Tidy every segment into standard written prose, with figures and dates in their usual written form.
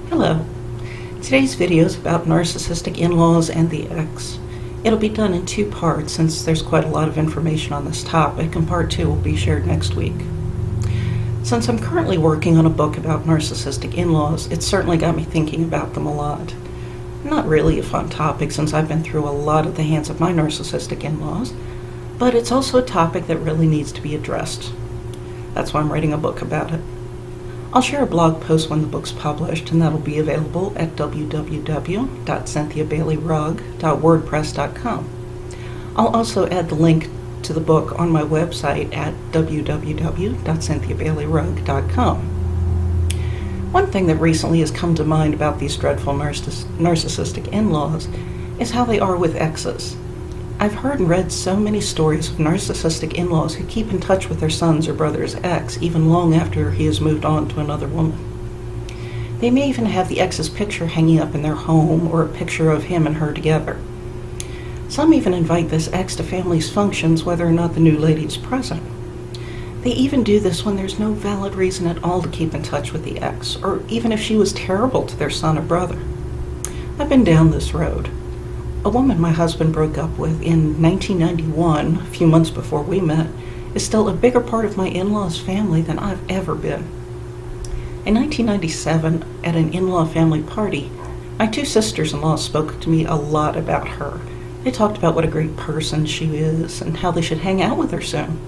Hello. Today's video is about narcissistic in-laws and the ex. It'll be done in two parts since there's quite a lot of information on this topic, and part two will be shared next week. Since I'm currently working on a book about narcissistic in-laws, it's certainly got me thinking about them a lot. Not really a fun topic since I've been through a lot at the hands of my narcissistic in-laws, but it's also a topic that really needs to be addressed. That's why I'm writing a book about it. I'll share a blog post when the book's published, and that'll be available at www.cynthiabaileyrugg.wordpress.com. I'll also add the link to the book on my website at www.cynthiabaileyrugg.com. One thing that recently has come to mind about these dreadful narcissistic in-laws is how they are with exes. I've heard and read so many stories of narcissistic in-laws who keep in touch with their son's or brother's ex even long after he has moved on to another woman. They may even have the ex's picture hanging up in their home or a picture of him and her together. Some even invite this ex to family's functions whether or not the new lady is present. They even do this when there's no valid reason at all to keep in touch with the ex, or even if she was terrible to their son or brother. I've been down this road. A woman my husband broke up with in 1991, a few months before we met, is still a bigger part of my in-laws' family than I've ever been. In 1997, at an in-law family party, my two sisters-in-law spoke to me a lot about her. They talked about what a great person she is and how they should hang out with her soon.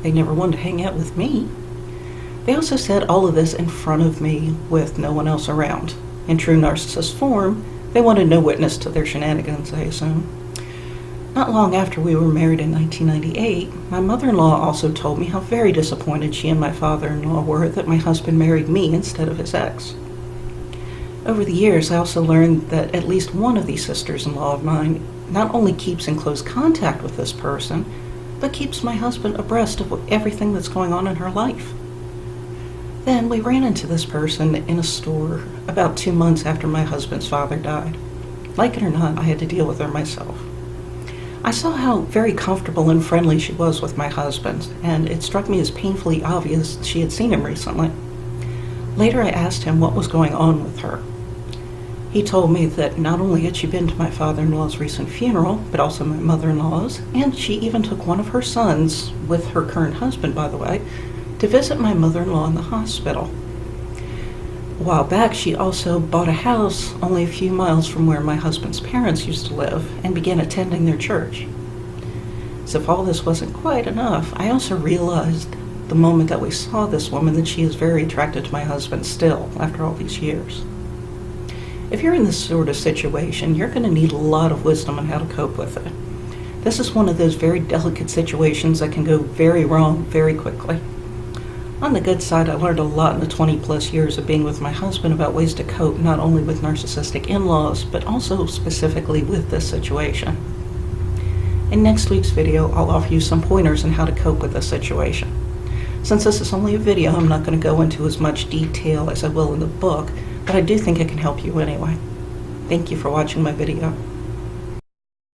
They never wanted to hang out with me. They also said all of this in front of me with no one else around. In true narcissist form, they wanted no witness to their shenanigans, I assume. Not long after we were married in 1998, my mother-in-law also told me how very disappointed she and my father-in-law were that my husband married me instead of his ex. Over the years, I also learned that at least one of these sisters-in-law of mine not only keeps in close contact with this person, but keeps my husband abreast of everything that's going on in her life. Then we ran into this person in a store about 2 months after my husband's father died. Like it or not, I had to deal with her myself. I saw how very comfortable and friendly she was with my husband, and it struck me as painfully obvious she had seen him recently. Later I asked him what was going on with her. He told me that not only had she been to my father-in-law's recent funeral, but also my mother-in-law's, and she even took one of her sons, with her current husband by the way, to visit my mother-in-law in the hospital. A while back, she also bought a house only a few miles from where my husband's parents used to live and began attending their church. As if all this wasn't quite enough, I also realized the moment that we saw this woman that she is very attracted to my husband still, after all these years. If you're in this sort of situation, you're going to need a lot of wisdom on how to cope with it. This is one of those very delicate situations that can go very wrong very quickly. On the good side, I learned a lot in the 20-plus years of being with my husband about ways to cope not only with narcissistic in-laws, but also specifically with this situation. In next week's video, I'll offer you some pointers on how to cope with this situation. Since this is only a video, I'm not going to go into as much detail as I will in the book, but I do think it can help you anyway. Thank you for watching my video.